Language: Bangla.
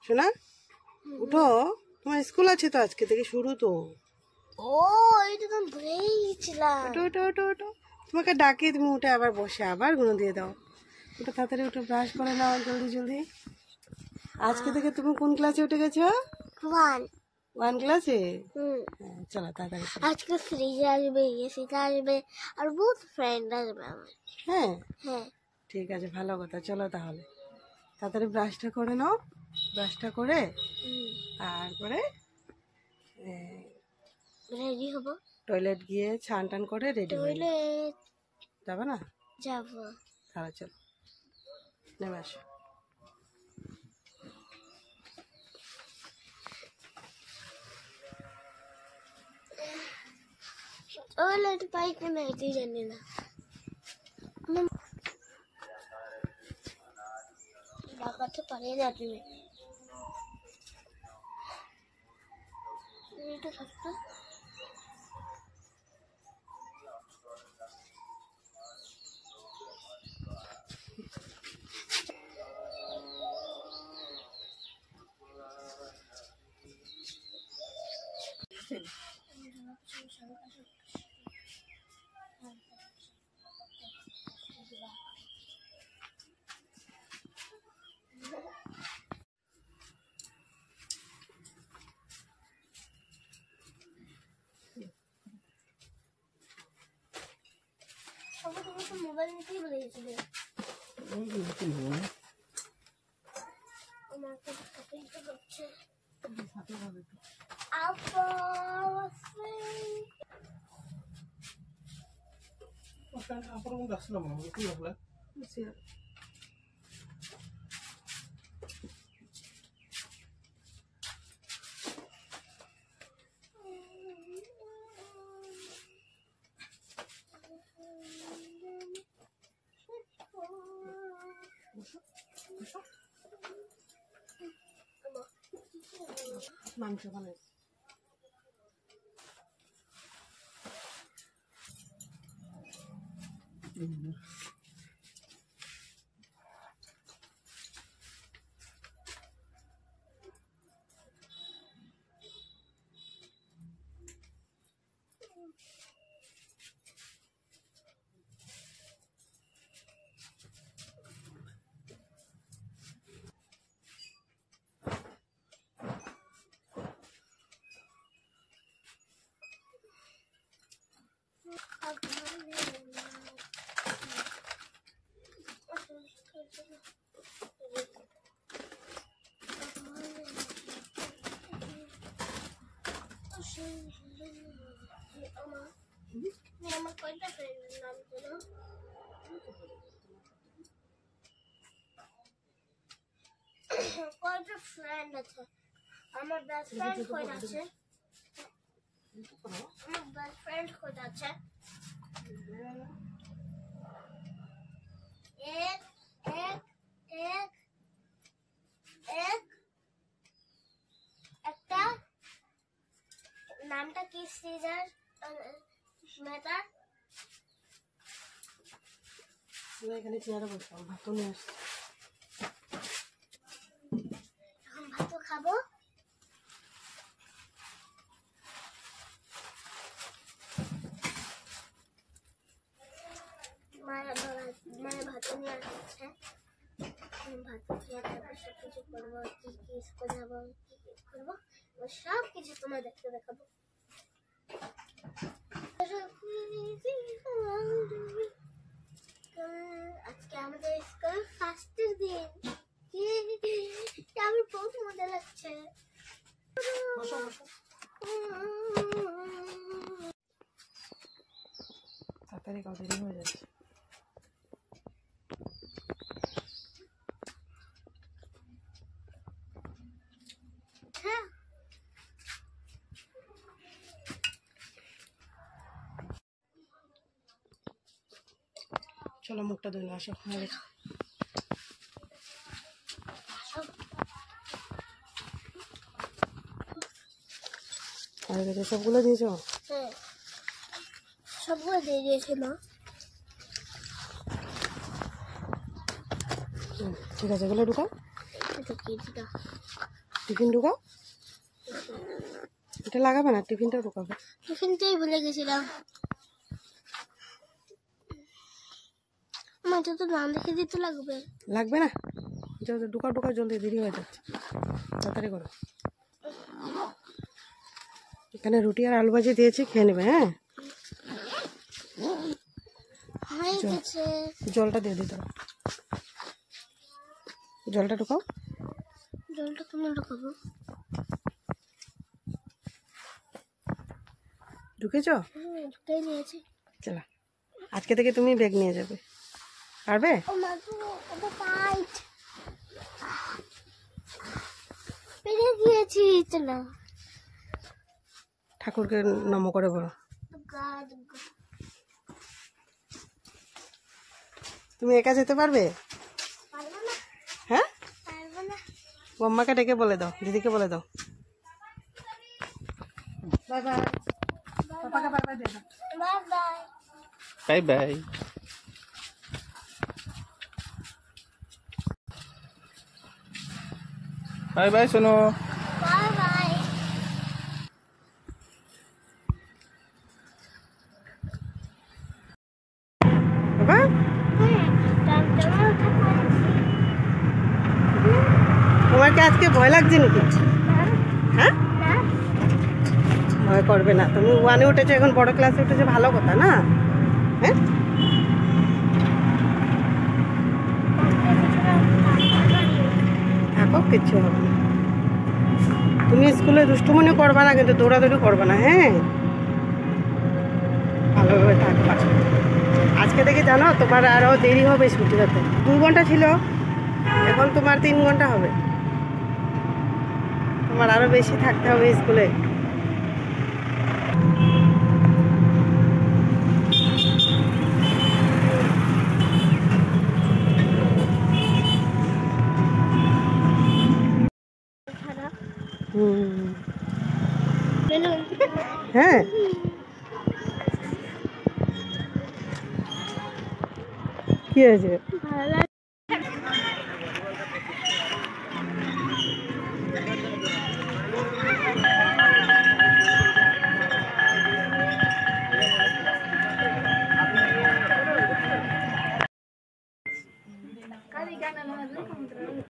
শোনা উঠো, তোমার স্কুল আছে তো, আজকে থেকে শুরু তো। ও এটা তো ভুলেই গেছিলাম। ওটো ওটো ওটো ওটো, তোমাকে ডাকি, তুমি উঠে আবার বসে আবার গুলো দিয়ে দাও। ওটা তাড়াতাড়ি উঠে ব্রাশ করে নাও জলদি জলদি। আজকে থেকে তুমি কোন ক্লাসে উঠে গেছো? 1 1 ক্লাসে। হুম চলো তাড়াতাড়ি। আজকে ফ্রিজ আসবে, এসিটা আসবে, আর বহুত ফ্রেন্ড আসবে আমার। হ্যাঁ হ্যাঁ ঠিক আছে, ভালো কথা। চলো তাহলে তাড়াতাড়ি ব্রাশটা করে নাও। ব্রাশটা করে তারপরে রেডি হবো। টয়লেট গিয়ে স্নান টান করে রেডি হয়ে টয়লেট যাবে না? যাবো। তাহলে চলো নেমে আসো। টয়লেট পাই কিনা এটাই জানি না। লাগাতে পারি না তুমি। এটা থাকতো মোবাইল নিতেই বলেছিলে। আমাকে কাটেই তো হচ্ছে। মাংস বানাই। আমার কয়টা ফ্রেন্ডের নাম বলো? কয়টা ফ্রেন্ড আছে? আমার বেস্ট ফ্রেন্ড কয়টা আছে? আমার বেস্ট ফ্রেন্ড কয়টা আছে? এক এক এক এক একটা নামটা কি? সিজার মেটা। এখানে চেয়ারে বসলাম, ভাত নিয়ে আসছি। এখন ভাত খাবো। মায়ের ভাত নিয়ে আসছে। ভাত খেয়ে তারপর সব কিছু করবো, কি কি সাজাবো, কি কি করবো, সব কিছু তোমার দেখতে দেখাবো। আজকে আমাদের স্কুল ফার্স্টের দিন। আমার বহুত মজা লাগছে। তাড়াতাড়ি কাউ দেরি হয়ে যাচ্ছে। হ্যাঁ চলো মুখটা ধুয়ে আসো। সবগুলো দিয়েছো? হ্যাঁ সবগুলো দিয়ে দিয়েছে মা। ঠিক আছে, এগুলো ঢুকাও। ঢুকিয়েছিটা টিফিন ঢুকাও, এটা লাগাবে না, টিফিনটা ঢুকাবে। টিফিনটাই ভুলে গেছিলাম। আমার তো নাম দেখে দিতে লাগবে। লাগবে না, ঢুকাও ঢুকাও, জলদি, দেরি হয়ে যাচ্ছে, তাড়াতাড়ি করো। এখানে রুটি আর আলু ভাজি দিয়েছি, খেয়ে নেবে। হ্যাঁ, হয়ে গেছে। জলটা দিয়ে দিতে, জলটা ঢুকাও। জলটা তুমি ঢুকাবো। ঢুকেছো? ঢুকাই নিয়েছি। চলো, আজকে থেকে তুমি ব্যাগ নিয়ে যাবে, পারবে? ও মা গো, এটা টাইট। পেরে গিয়েছি। চলো, ঠাকুরকে নম করে বলো। দুর্গা দুর্গা। তুমি একা যেতে পারবে? পারবো না, হ্যাঁ, পারবো না। আম্মাকে ডেকে বলে দাও, দিদিকে বলে দাও। বাই বাই, পাপাকে বাই বাই দিয়ে দাও। Bye bye. Bye bye. Bye bye শোনো। Bye bye. বাবা, তোমার কি আজকে ভয় লাগছে নাকি? হ্যাঁ, ভয় করবে না, তুমি 1-এ উঠেছো, এখন বড় ক্লাসে উঠেছো, ভালো কথা না? হ্যাঁ, থাকো, কিচ্ছু হবে না। তুমি স্কুলে দুষ্টুমনি করবা না, কিন্তু দৌড়াদৌড়ি করবা না। হ্যাঁ, ভালোভাবে থাকবা। আজকে থেকে জানো তোমার আরও দেরি হবে ছুটি হতে। 2 ঘন্টা ছিল, এখন তোমার 3 ঘন্টা হবে। তোমার আরও বেশি থাকতে হবে স্কুলে। হ্যাঁ, কি হয়েছে? ভালো